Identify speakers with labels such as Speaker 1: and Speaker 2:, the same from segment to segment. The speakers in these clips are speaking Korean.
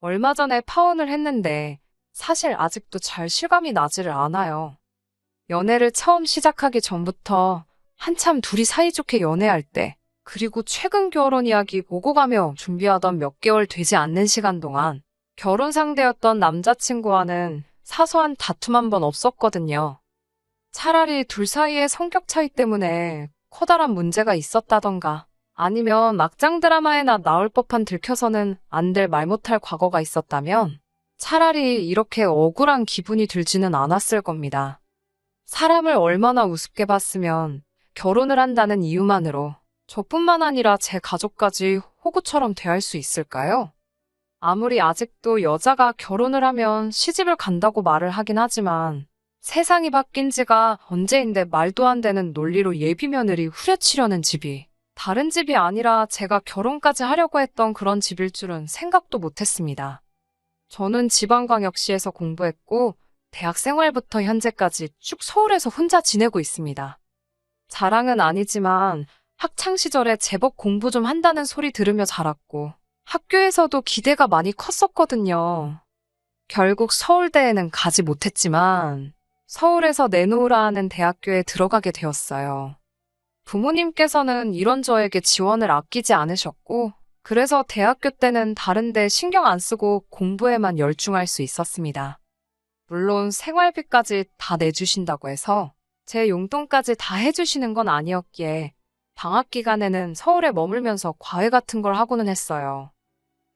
Speaker 1: 얼마 전에 파혼을 했는데 사실 아직도 잘 실감이 나지를 않아요. 연애를 처음 시작하기 전부터 한참 둘이 사이좋게 연애할 때, 그리고 최근 결혼 이야기 오고 가며 준비하던 몇 개월 되지 않는 시간 동안 결혼 상대였던 남자친구와는 사소한 다툼 한 번 없었거든요. 차라리 둘 사이의 성격 차이 때문에 커다란 문제가 있었다던가 아니면 막장 드라마에나 나올 법한 들켜서는 안 될 말 못할 과거가 있었다면 차라리 이렇게 억울한 기분이 들지는 않았을 겁니다. 사람을 얼마나 우습게 봤으면 결혼을 한다는 이유만으로 저뿐만 아니라 제 가족까지 호구처럼 대할 수 있을까요? 아무리 아직도 여자가 결혼을 하면 시집을 간다고 말을 하긴 하지만 세상이 바뀐 지가 언제인데 말도 안 되는 논리로 예비며느리 후려치려는 집이 다른 집이 아니라 제가 결혼까지 하려고 했던 그런 집일 줄은 생각도 못했습니다. 저는 지방광역시에서 공부했고 대학 생활부터 현재까지 쭉 서울에서 혼자 지내고 있습니다. 자랑은 아니지만 학창시절에 제법 공부 좀 한다는 소리 들으며 자랐고 학교에서도 기대가 많이 컸었거든요. 결국 서울대에는 가지 못했지만 서울에서 내놓으라 하는 대학교에 들어가게 되었어요. 부모님께서는 이런 저에게 지원을 아끼지 않으셨고 그래서 대학교 때는 다른 데 신경 안 쓰고 공부에만 열중할 수 있었습니다. 물론 생활비까지 다 내주신다고 해서 제 용돈까지 다 해주시는 건 아니었기에 방학 기간에는 서울에 머물면서 과외 같은 걸 하고는 했어요.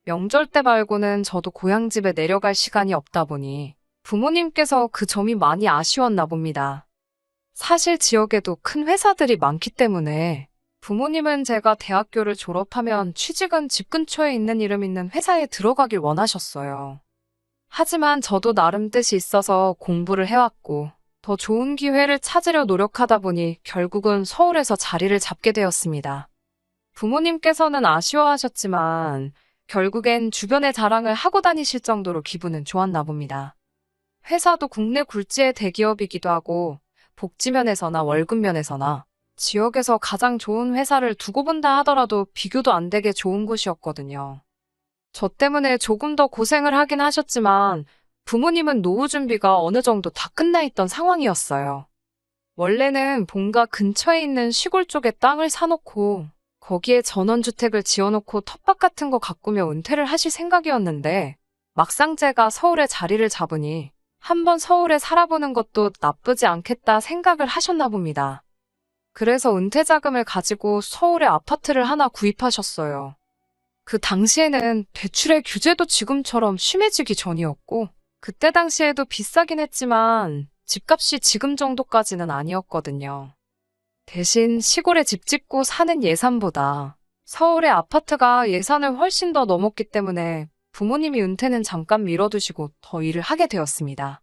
Speaker 1: 명절 때 말고는 저도 고향집에 내려갈 시간이 없다 보니 부모님께서 그 점이 많이 아쉬웠나 봅니다. 사실 지역에도 큰 회사들이 많기 때문에 부모님은 제가 대학교를 졸업하면 취직은 집 근처에 있는 이름 있는 회사에 들어가길 원하셨어요. 하지만 저도 나름 뜻이 있어서 공부를 해왔고 더 좋은 기회를 찾으려 노력하다 보니 결국은 서울에서 자리를 잡게 되었습니다. 부모님께서는 아쉬워하셨지만 결국엔 주변에 자랑을 하고 다니실 정도로 기분은 좋았나 봅니다. 회사도 국내 굴지의 대기업이기도 하고 복지면에서나 월급면에서나 지역에서 가장 좋은 회사를 두고 본다 하더라도 비교도 안 되게 좋은 곳이었거든요. 저 때문에 조금 더 고생을 하긴 하셨지만 부모님은 노후 준비가 어느 정도 다 끝나 있던 상황이었어요. 원래는 본가 근처에 있는 시골 쪽에 땅을 사놓고 거기에 전원주택을 지어놓고 텃밭 같은 거 가꾸며 은퇴를 하실 생각이었는데 막상 제가 서울에 자리를 잡으니 한번 서울에 살아보는 것도 나쁘지 않겠다 생각을 하셨나 봅니다. 그래서 은퇴 자금을 가지고 서울에 아파트를 하나 구입하셨어요. 그 당시에는 대출의 규제도 지금처럼 심해지기 전이었고 그때 당시에도 비싸긴 했지만 집값이 지금 정도까지는 아니었거든요. 대신 시골에 집 짓고 사는 예산보다 서울의 아파트가 예산을 훨씬 더 넘었기 때문에 부모님이 은퇴는 잠깐 미뤄두시고 더 일을 하게 되었습니다.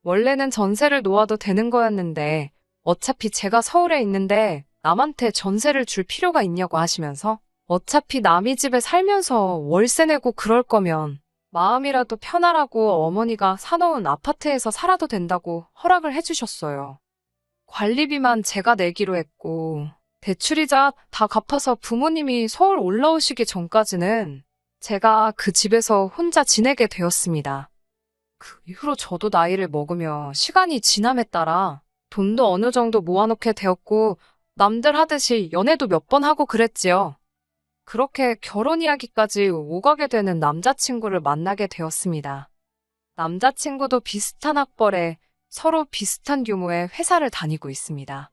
Speaker 1: 원래는 전세를 놓아도 되는 거였는데 어차피 제가 서울에 있는데 남한테 전세를 줄 필요가 있냐고 하시면서 어차피 남의 집에 살면서 월세 내고 그럴 거면 마음이라도 편하라고 어머니가 사놓은 아파트에서 살아도 된다고 허락을 해주셨어요. 관리비만 제가 내기로 했고 대출이자 다 갚아서 부모님이 서울 올라오시기 전까지는 제가 그 집에서 혼자 지내게 되었습니다. 그 이후로 저도 나이를 먹으며 시간이 지남에 따라 돈도 어느 정도 모아놓게 되었고 남들 하듯이 연애도 몇 번 하고 그랬지요. 그렇게 결혼 이야기까지 오가게 되는 남자친구를 만나게 되었습니다. 남자친구도 비슷한 학벌에 서로 비슷한 규모의 회사를 다니고 있습니다.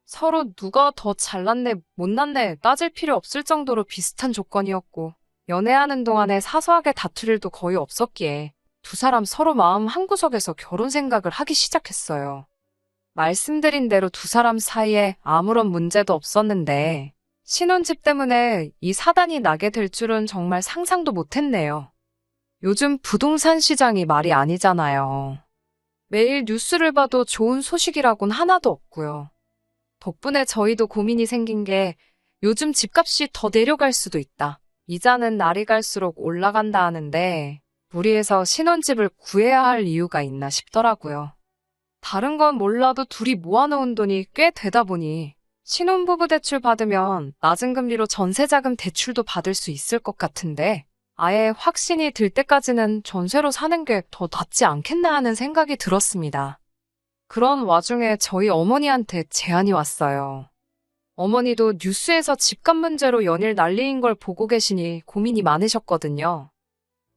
Speaker 1: 서로 누가 더 잘났네, 못났네 따질 필요 없을 정도로 비슷한 조건이었고 연애하는 동안에 사소하게 다툴 일도 거의 없었기에 두 사람 서로 마음 한구석에서 결혼 생각을 하기 시작했어요. 말씀드린 대로 두 사람 사이에 아무런 문제도 없었는데 신혼집 때문에 이 사단이 나게 될 줄은 정말 상상도 못했네요. 요즘 부동산 시장이 말이 아니잖아요. 매일 뉴스를 봐도 좋은 소식이라곤 하나도 없고요. 덕분에 저희도 고민이 생긴 게 요즘 집값이 더 내려갈 수도 있다. 이자는 날이 갈수록 올라간다 하는데 무리해서 신혼집을 구해야 할 이유가 있나 싶더라고요. 다른 건 몰라도 둘이 모아놓은 돈이 꽤 되다 보니 신혼부부 대출 받으면 낮은 금리로 전세자금 대출도 받을 수 있을 것 같은데 아예 확신이 들 때까지는 전세로 사는 게 더 낫지 않겠나 하는 생각이 들었습니다. 그런 와중에 저희 어머니한테 제안이 왔어요. 어머니도 뉴스에서 집값 문제로 연일 난리인 걸 보고 계시니 고민이 많으셨거든요.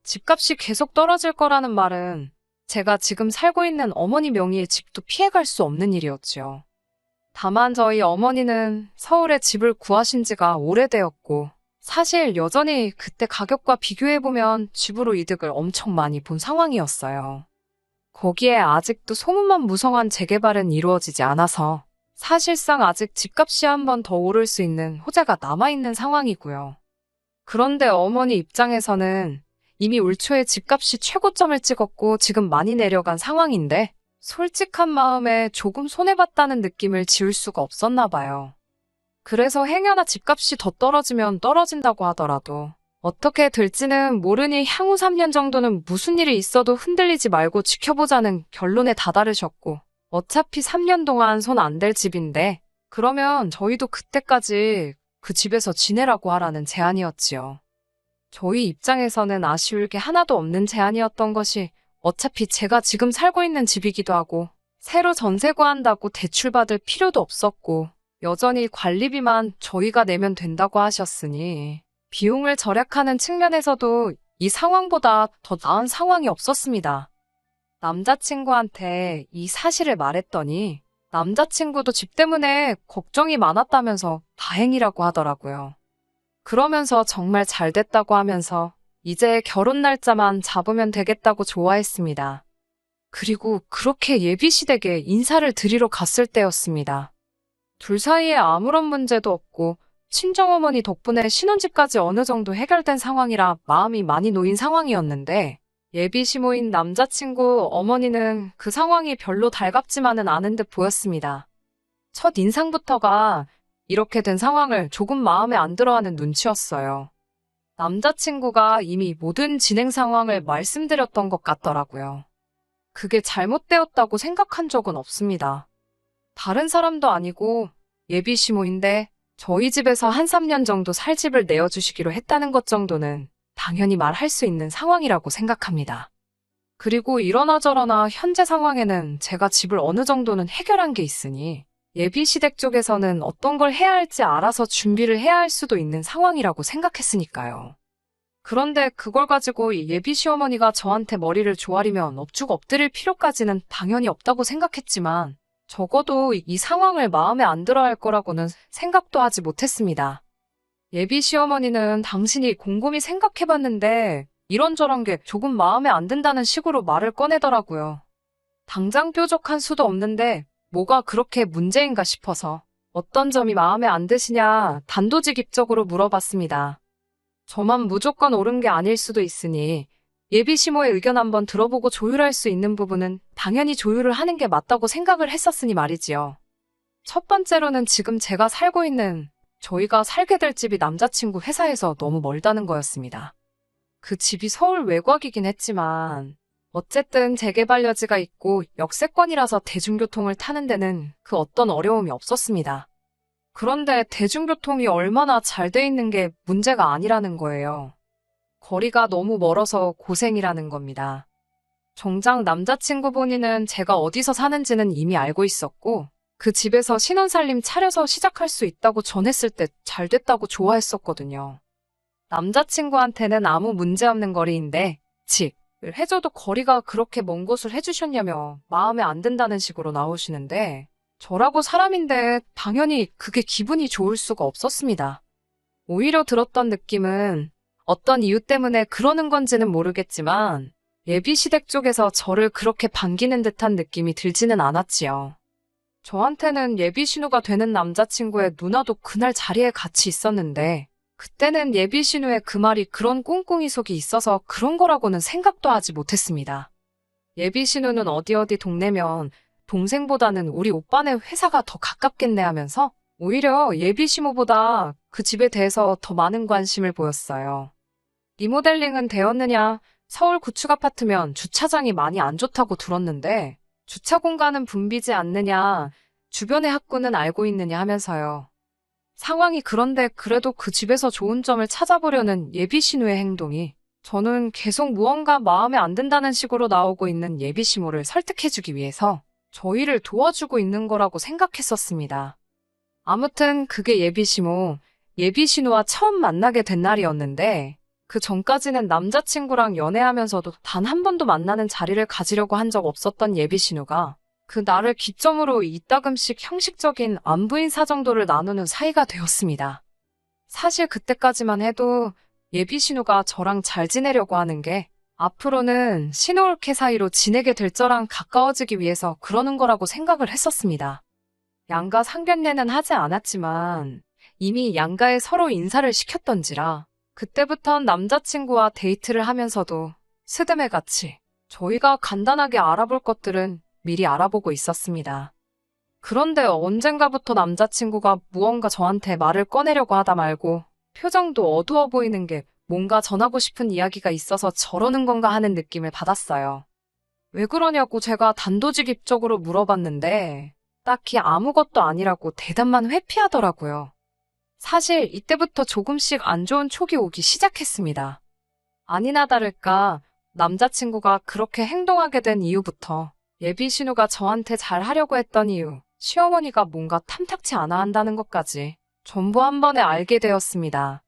Speaker 1: 집값이 계속 떨어질 거라는 말은 제가 지금 살고 있는 어머니 명의의 집도 피해갈 수 없는 일이었죠. 다만 저희 어머니는 서울에 집을 구하신 지가 오래되었고 사실 여전히 그때 가격과 비교해보면 집으로 이득을 엄청 많이 본 상황이었어요. 거기에 아직도 소문만 무성한 재개발은 이루어지지 않아서 사실상 아직 집값이 한 번 더 오를 수 있는 호재가 남아있는 상황이고요. 그런데 어머니 입장에서는 이미 올 초에 집값이 최고점을 찍었고 지금 많이 내려간 상황인데 솔직한 마음에 조금 손해봤다는 느낌을 지울 수가 없었나 봐요. 그래서 행여나 집값이 더 떨어지면 떨어진다고 하더라도 어떻게 될지는 모르니 향후 3년 정도는 무슨 일이 있어도 흔들리지 말고 지켜보자는 결론에 다다르셨고 어차피 3년 동안 손 안 댈 집인데 그러면 저희도 그때까지 그 집에서 지내라고 하라는 제안이었지요. 저희 입장에서는 아쉬울 게 하나도 없는 제안이었던 것이 어차피 제가 지금 살고 있는 집이기도 하고 새로 전세 구한다고 대출받을 필요도 없었고 여전히 관리비만 저희가 내면 된다고 하셨으니 비용을 절약하는 측면에서도 이 상황보다 더 나은 상황이 없었습니다. 남자친구한테 이 사실을 말했더니 남자친구도 집 때문에 걱정이 많았다면서 다행이라고 하더라고요. 그러면서 정말 잘 됐다고 하면서 이제 결혼 날짜만 잡으면 되겠다고 좋아했습니다. 그리고 그렇게 예비시댁에 인사를 드리러 갔을 때였습니다. 둘 사이에 아무런 문제도 없고 친정어머니 덕분에 신혼집까지 어느 정도 해결된 상황이라 마음이 많이 놓인 상황이었는데 예비시모인 남자친구 어머니는 그 상황이 별로 달갑지만은 않은 듯 보였습니다. 첫 인상부터가 이렇게 된 상황을 조금 마음에 안 들어하는 눈치였어요. 남자친구가 이미 모든 진행 상황을 말씀드렸던 것 같더라고요. 그게 잘못되었다고 생각한 적은 없습니다. 다른 사람도 아니고 예비시모인데 저희 집에서 한 3년 정도 살 집을 내어주시기로 했다는 것 정도는 당연히 말할 수 있는 상황이라고 생각합니다. 그리고 이러나 저러나 현재 상황에는 제가 집을 어느 정도는 해결한 게 있으니 예비시댁 쪽에서는 어떤 걸 해야 할지 알아서 준비를 해야 할 수도 있는 상황이라고 생각했으니까요. 그런데 그걸 가지고 예비시어머니가 저한테 머리를 조아리면 엎죽 엎드릴 필요까지는 당연히 없다고 생각했지만 적어도 이 상황을 마음에 안 들어 할 거라고는 생각도 하지 못했습니다. 예비시어머니는 당신이 곰곰이 생각해봤는데 이런저런 게 조금 마음에 안 든다는 식으로 말을 꺼내더라고요. 당장 뾰족한 수도 없는데 뭐가 그렇게 문제인가 싶어서 어떤 점이 마음에 안 드시냐 단도직입적으로 물어봤습니다. 저만 무조건 옳은 게 아닐 수도 있으니 예비시모의 의견 한번 들어보고 조율할 수 있는 부분은 당연히 조율을 하는 게 맞다고 생각을 했었으니 말이지요. 첫 번째로는 지금 제가 살고 있는 저희가 살게 될 집이 남자친구 회사에서 너무 멀다는 거였습니다. 그 집이 서울 외곽이긴 했지만 어쨌든 재개발 여지가 있고 역세권이라서 대중교통을 타는 데는 그 어떤 어려움이 없었습니다. 그런데 대중교통이 얼마나 잘 돼 있는 게 문제가 아니라는 거예요. 거리가 너무 멀어서 고생이라는 겁니다. 정작 남자친구 본인은 제가 어디서 사는지는 이미 알고 있었고 그 집에서 신혼살림 차려서 시작할 수 있다고 전했을 때 잘 됐다고 좋아했었거든요. 남자친구한테는 아무 문제 없는 거리인데 집을 해줘도 거리가 그렇게 먼 곳을 해주셨냐며 마음에 안 든다는 식으로 나오시는데 저라고 사람인데 당연히 그게 기분이 좋을 수가 없었습니다. 오히려 들었던 느낌은 어떤 이유 때문에 그러는 건지는 모르겠지만 예비시댁 쪽에서 저를 그렇게 반기는 듯한 느낌이 들지는 않았지요. 저한테는 예비신우가 되는 남자친구의 누나도 그날 자리에 같이 있었는데 그때는 예비신우의 그 말이 그런 꿍꿍이 속이 있어서 그런 거라고는 생각도 하지 못했습니다. 예비신우는 어디 동네면 동생보다는 우리 오빠네 회사가 더 가깝겠네 하면서 오히려 예비시모보다 그 집에 대해서 더 많은 관심을 보였어요. 리모델링은 되었느냐, 서울 구축 아파트면 주차장이 많이 안 좋다고 들었는데 주차 공간은 붐비지 않느냐, 주변의 학구는 알고 있느냐 하면서요. 상황이 그런데 그래도 그 집에서 좋은 점을 찾아보려는 예비신우의 행동이 저는 계속 무언가 마음에 안 든다는 식으로 나오고 있는 예비 시모를 설득해주기 위해서 저희를 도와주고 있는 거라고 생각했었습니다. 아무튼 그게 예비 시모, 예비 신우와 처음 만나게 된 날이었는데 그 전까지는 남자친구랑 연애하면서도 단 한 번도 만나는 자리를 가지려고 한 적 없었던 예비 신우가 그 날을 기점으로 이따금씩 형식적인 안부 인사 정도를 나누는 사이가 되었습니다. 사실 그때까지만 해도 예비 신우가 저랑 잘 지내려고 하는 게 앞으로는 신우올케 사이로 지내게 될 저랑 가까워지기 위해서 그러는 거라고 생각을 했었습니다. 양가 상견례는 하지 않았지만 이미 양가에 서로 인사를 시켰던지라 그때부턴 남자친구와 데이트를 하면서도 스드메같이 저희가 간단하게 알아볼 것들은 미리 알아보고 있었습니다. 그런데 언젠가부터 남자친구가 무언가 저한테 말을 꺼내려고 하다 말고 표정도 어두워 보이는 게 뭔가 전하고 싶은 이야기가 있어서 저러는 건가 하는 느낌을 받았어요. 왜 그러냐고 제가 단도직입적으로 물어봤는데 딱히 아무것도 아니라고 대답만 회피하더라고요. 사실 이때부터 조금씩 안 좋은 촉이 오기 시작했습니다. 아니나 다를까 남자친구가 그렇게 행동하게 된 이후부터 예비 신우가 저한테 잘하려고 했던 이유, 시어머니가 뭔가 탐탁치 않아 한다는 것까지 전부 한 번에 알게 되었습니다.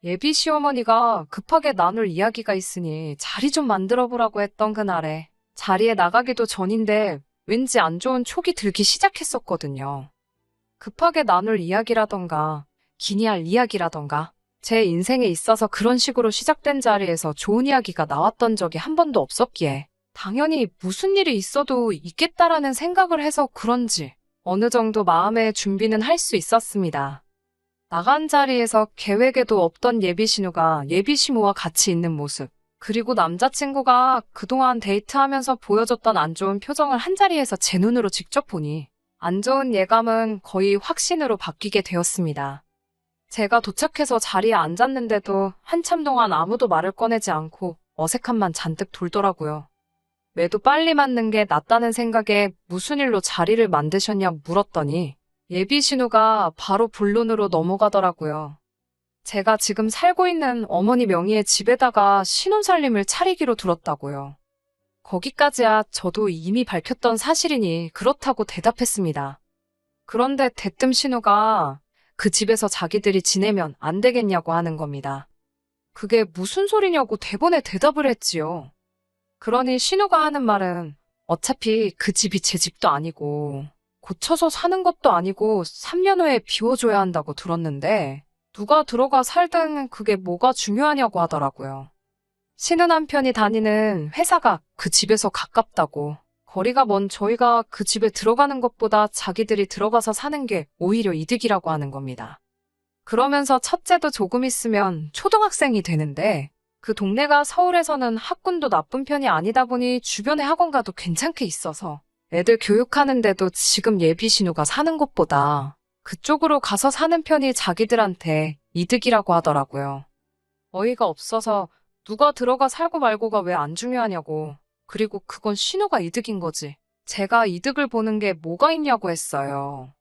Speaker 1: 예비 시어머니가 급하게 나눌 이야기가 있으니 자리 좀 만들어 보라고 했던 그날에 자리에 나가기도 전인데 왠지 안 좋은 촉이 들기 시작했었거든요. 급하게 나눌 이야기라던가 기니할 이야기라던가 제 인생에 있어서 그런 식으로 시작된 자리에서 좋은 이야기가 나왔던 적이 한 번도 없었기에 당연히 무슨 일이 있어도 있겠다라는 생각을 해서 그런지 어느 정도 마음의 준비는 할 수 있었습니다. 나간 자리에서 계획에도 없던 예비 신우가 예비 시모와 같이 있는 모습, 그리고 남자친구가 그동안 데이트하면서 보여줬던 안 좋은 표정을 한자리에서 제 눈으로 직접 보니 안 좋은 예감은 거의 확신으로 바뀌게 되었습니다. 제가 도착해서 자리에 앉았는데도 한참 동안 아무도 말을 꺼내지 않고 어색함만 잔뜩 돌더라고요. 매도 빨리 맞는 게 낫다는 생각에 무슨 일로 자리를 만드셨냐 물었더니 예비 신우가 바로 본론으로 넘어가더라고요. 제가 지금 살고 있는 어머니 명의의 집에다가 신혼살림을 차리기로 들었다고요. 거기까지야 저도 이미 밝혔던 사실이니 그렇다고 대답했습니다. 그런데 대뜸 신우가 그 집에서 자기들이 지내면 안 되겠냐고 하는 겁니다. 그게 무슨 소리냐고 대본에 대답을 했지요. 그러니 신우가 하는 말은 어차피 그 집이 제 집도 아니고 고쳐서 사는 것도 아니고 3년 후에 비워줘야 한다고 들었는데 누가 들어가 살든 그게 뭐가 중요하냐고 하더라고요. 신우 남편이 다니는 회사가 그 집에서 가깝다고 거리가 먼 저희가 그 집에 들어가는 것보다 자기들이 들어가서 사는 게 오히려 이득이라고 하는 겁니다. 그러면서 첫째도 조금 있으면 초등학생이 되는데 그 동네가 서울에서는 학군도 나쁜 편이 아니다 보니 주변에 학원가도 괜찮게 있어서 애들 교육하는데도 지금 예비 신우가 사는 곳보다 그쪽으로 가서 사는 편이 자기들한테 이득이라고 하더라고요. 어이가 없어서 누가 들어가 살고 말고가 왜 안 중요하냐고. 그리고 그건 신우가 이득인 거지. 제가 이득을 보는 게 뭐가 있냐고 했어요.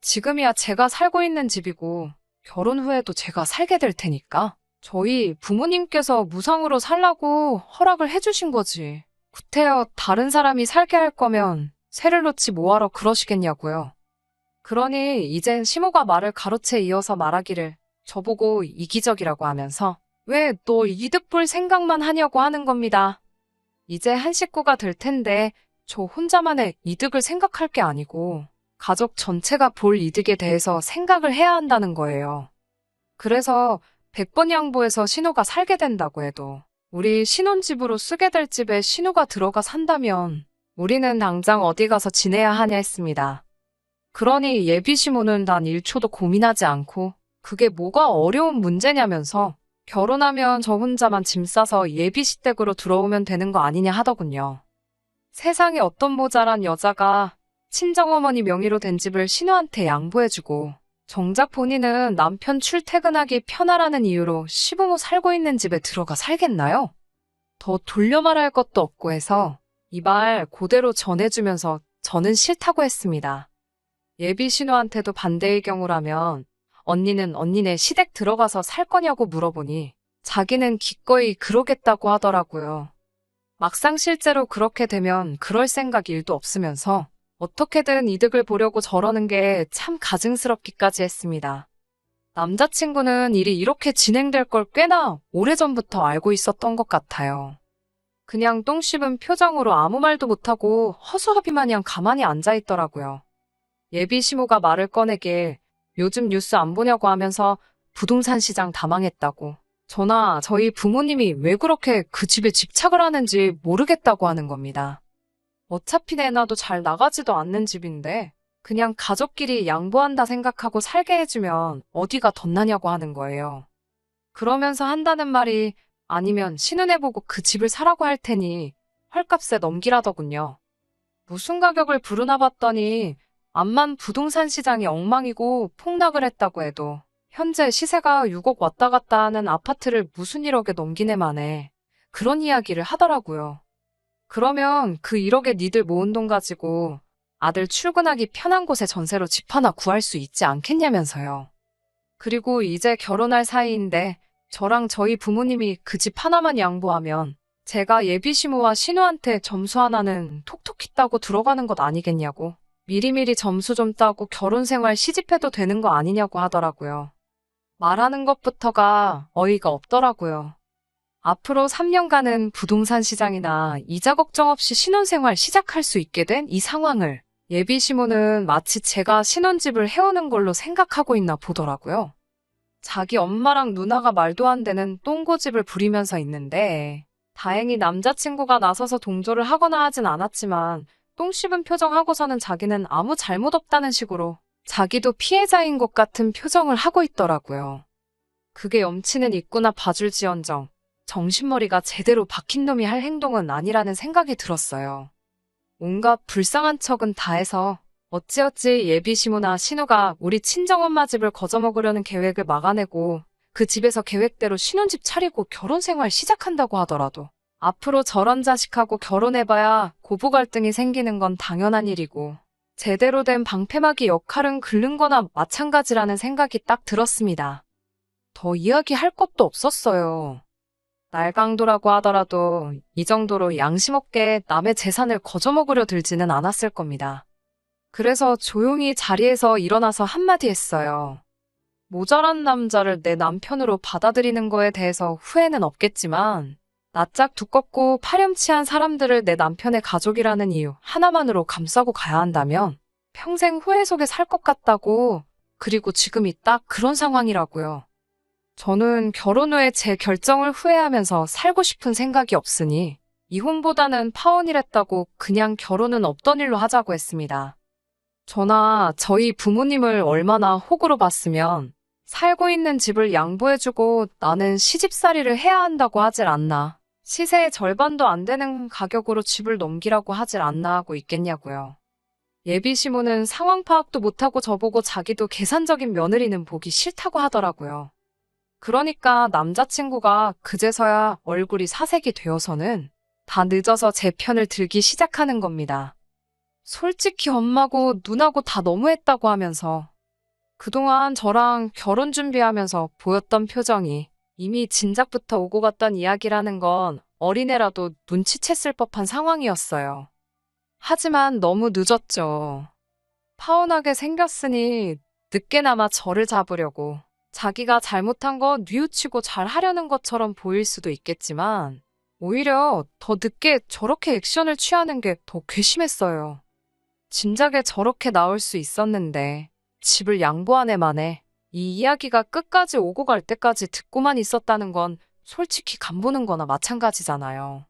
Speaker 1: 지금이야 제가 살고 있는 집이고 결혼 후에도 제가 살게 될 테니까 저희 부모님께서 무상으로 살라고 허락을 해주신 거지. 구태여 다른 사람이 살게 할 거면 새를 놓지 뭐하러 그러시겠냐고요. 그러니 이젠 시모가 말을 가로채 이어서 말하기를 저보고 이기적이라고 하면서 왜 너 이득 볼 생각만 하냐고 하는 겁니다. 이제 한 식구가 될 텐데 저 혼자만의 이득을 생각할 게 아니고 가족 전체가 볼 이득에 대해서 생각을 해야 한다는 거예요. 그래서 100번 양보해서 신우가 살게 된다고 해도 우리 신혼집으로 쓰게 될 집에 신우가 들어가 산다면 우리는 당장 어디 가서 지내야 하냐 했습니다. 그러니 예비 시모는 단 1초도 고민하지 않고 그게 뭐가 어려운 문제냐면서 결혼하면 저 혼자만 짐 싸서 예비 시댁으로 들어오면 되는 거 아니냐 하더군요. 세상에 어떤 모자란 여자가 친정어머니 명의로 된 집을 신우한테 양보해주고 정작 본인은 남편 출퇴근하기 편하라는 이유로 시부모 살고 있는 집에 들어가 살겠나요? 더 돌려 말할 것도 없고 해서 이 말 그대로 전해주면서 저는 싫다고 했습니다. 예비 신우한테도 반대의 경우라면 언니는 언니네 시댁 들어가서 살 거냐고 물어보니 자기는 기꺼이 그러겠다고 하더라고요. 막상 실제로 그렇게 되면 그럴 생각 일도 없으면서 어떻게든 이득을 보려고 저러는 게 참 가증스럽기까지 했습니다. 남자친구는 일이 이렇게 진행될 걸 꽤나 오래전부터 알고 있었던 것 같아요. 그냥 똥 씹은 표정으로 아무 말도 못하고 허수아비 마냥 가만히 앉아있더라고요. 예비 시모가 말을 꺼내길 요즘 뉴스 안 보냐고 하면서 부동산 시장 다 망했다고. 저나 저희 부모님이 왜 그렇게 그 집에 집착을 하는지 모르겠다고 하는 겁니다. 어차피 내놔도 잘 나가지도 않는 집인데 그냥 가족끼리 양보한다 생각하고 살게 해주면 어디가 덧나냐고 하는 거예요. 그러면서 한다는 말이 아니면 신은해보고 그 집을 사라고 할 테니 헐값에 넘기라더군요. 무슨 가격을 부르나 봤더니 암만 부동산 시장이 엉망이고 폭락을 했다고 해도 현재 시세가 6억 왔다 갔다 하는 아파트를 무슨 1억에 넘기네 마네. 그런 이야기를 하더라고요. 그러면 그 1억에 니들 모은 돈 가지고 아들 출근하기 편한 곳에 전세로 집 하나 구할 수 있지 않겠냐면서요. 그리고 이제 결혼할 사이인데 저랑 저희 부모님이 그 집 하나만 양보하면 제가 예비 시모와 신우한테 점수 하나는 톡톡히 따고 들어가는 것 아니겠냐고. 미리미리 점수 좀 따고 결혼 생활 시집해도 되는 거 아니냐고 하더라고요. 말하는 것부터가 어이가 없더라고요. 앞으로 3년간은 부동산 시장이나 이자 걱정 없이 신혼생활 시작할 수 있게 된 이 상황을 예비 시모는 마치 제가 신혼집을 해오는 걸로 생각하고 있나 보더라고요. 자기 엄마랑 누나가 말도 안 되는 똥고집을 부리면서 있는데 다행히 남자친구가 나서서 동조를 하거나 하진 않았지만 똥 씹은 표정하고서는 자기는 아무 잘못 없다는 식으로 자기도 피해자인 것 같은 표정을 하고 있더라고요. 그게 염치는 있구나 봐줄지언정 정신머리가 제대로 박힌 놈이 할 행동은 아니라는 생각이 들었어요. 온갖 불쌍한 척은 다 해서 어찌어찌 예비 시모나 신우가 우리 친정엄마 집을 거저먹으려는 계획을 막아내고 그 집에서 계획대로 신혼집 차리고 결혼생활 시작한다고 하더라도 앞으로 저런 자식하고 결혼해봐야 고부 갈등이 생기는 건 당연한 일이고 제대로 된 방패막이 역할은 긁는 거나 마찬가지라는 생각이 딱 들었습니다. 더 이야기할 것도 없었어요. 날강도라고 하더라도 이 정도로 양심 없게 남의 재산을 거저먹으려 들지는 않았을 겁니다. 그래서 조용히 자리에서 일어나서 한마디 했어요. 모자란 남자를 내 남편으로 받아들이는 거에 대해서 후회는 없겠지만 낯짝 두껍고 파렴치한 사람들을 내 남편의 가족이라는 이유 하나만으로 감싸고 가야 한다면 평생 후회 속에 살 것 같다고. 그리고 지금이 딱 그런 상황이라고요. 저는 결혼 후에 제 결정을 후회하면서 살고 싶은 생각이 없으니 이혼보다는 파혼이랬다고 그냥 결혼은 없던 일로 하자고 했습니다. 저나 저희 부모님을 얼마나 호구로 봤으면 살고 있는 집을 양보해주고 나는 시집살이를 해야 한다고 하질 않나. 시세의 절반도 안 되는 가격으로 집을 넘기라고 하질 않나 하고 있겠냐고요. 예비 시모는 상황 파악도 못하고 저보고 자기도 계산적인 며느리는 보기 싫다고 하더라고요. 그러니까 남자친구가 그제서야 얼굴이 사색이 되어서는 다 늦어서 제 편을 들기 시작하는 겁니다. 솔직히 엄마고 누나고 다 너무했다고 하면서 그동안 저랑 결혼 준비하면서 보였던 표정이 이미 진작부터 오고 갔던 이야기라는 건 어린애라도 눈치챘을 법한 상황이었어요. 하지만 너무 늦었죠. 파혼하게 생겼으니 늦게나마 저를 잡으려고 자기가 잘못한 거 뉘우치고 잘 하려는 것처럼 보일 수도 있겠지만 오히려 더 늦게 저렇게 액션을 취하는 게 더 괘씸했어요. 진작에 저렇게 나올 수 있었는데 집을 양보한 애 만에 이 이야기가 끝까지 오고 갈 때까지 듣고만 있었다는 건 솔직히 간보는 거나 마찬가지잖아요.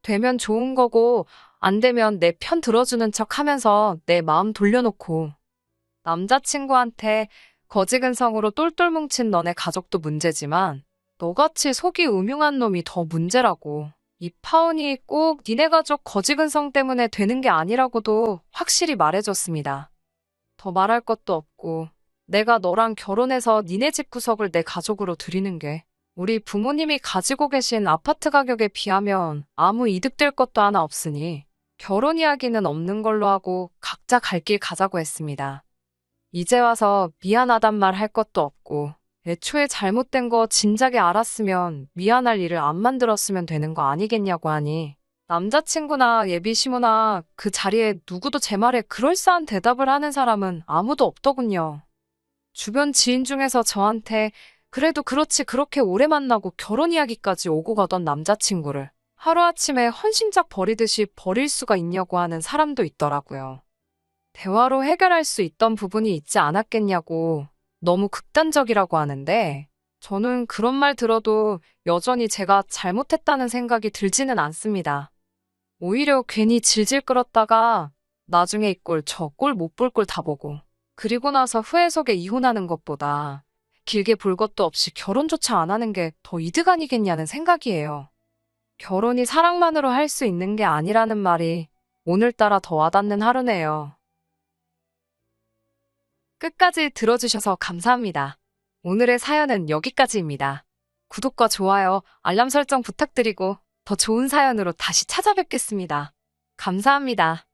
Speaker 1: 되면 좋은 거고 안 되면 내 편 들어주는 척 하면서 내 마음 돌려놓고 남자친구한테 거지근성으로 똘똘 뭉친 너네 가족도 문제지만 너같이 속이 음흉한 놈이 더 문제라고. 이 파혼이 꼭 니네 가족 거지근성 때문에 되는 게 아니라고도 확실히 말해줬습니다. 더 말할 것도 없고 내가 너랑 결혼해서 니네 집 구석을 내 가족으로 들이는 게 우리 부모님이 가지고 계신 아파트 가격에 비하면 아무 이득될 것도 하나 없으니 결혼 이야기는 없는 걸로 하고 각자 갈 길 가자고 했습니다. 이제 와서 미안하단 말 할 것도 없고 애초에 잘못된 거 진작에 알았으면 미안할 일을 안 만들었으면 되는 거 아니겠냐고 하니 남자친구나 예비 시모나 그 자리에 누구도 제 말에 그럴싸한 대답을 하는 사람은 아무도 없더군요. 주변 지인 중에서 저한테 그래도 그렇지 그렇게 오래 만나고 결혼 이야기까지 오고 가던 남자친구를 하루아침에 헌신작 버리듯이 버릴 수가 있냐고 하는 사람도 있더라고요. 대화로 해결할 수 있던 부분이 있지 않았겠냐고 너무 극단적이라고 하는데 저는 그런 말 들어도 여전히 제가 잘못했다는 생각이 들지는 않습니다. 오히려 괜히 질질 끌었다가 나중에 이 꼴 저 꼴 못 볼 꼴 다 보고 그리고 나서 후회 속에 이혼하는 것보다 길게 볼 것도 없이 결혼조차 안 하는 게 더 이득 아니겠냐는 생각이에요. 결혼이 사랑만으로 할 수 있는 게 아니라는 말이 오늘따라 더 와닿는 하루네요. 끝까지 들어주셔서 감사합니다. 오늘의 사연은 여기까지입니다. 구독과 좋아요, 알람 설정 부탁드리고 더 좋은 사연으로 다시 찾아뵙겠습니다. 감사합니다.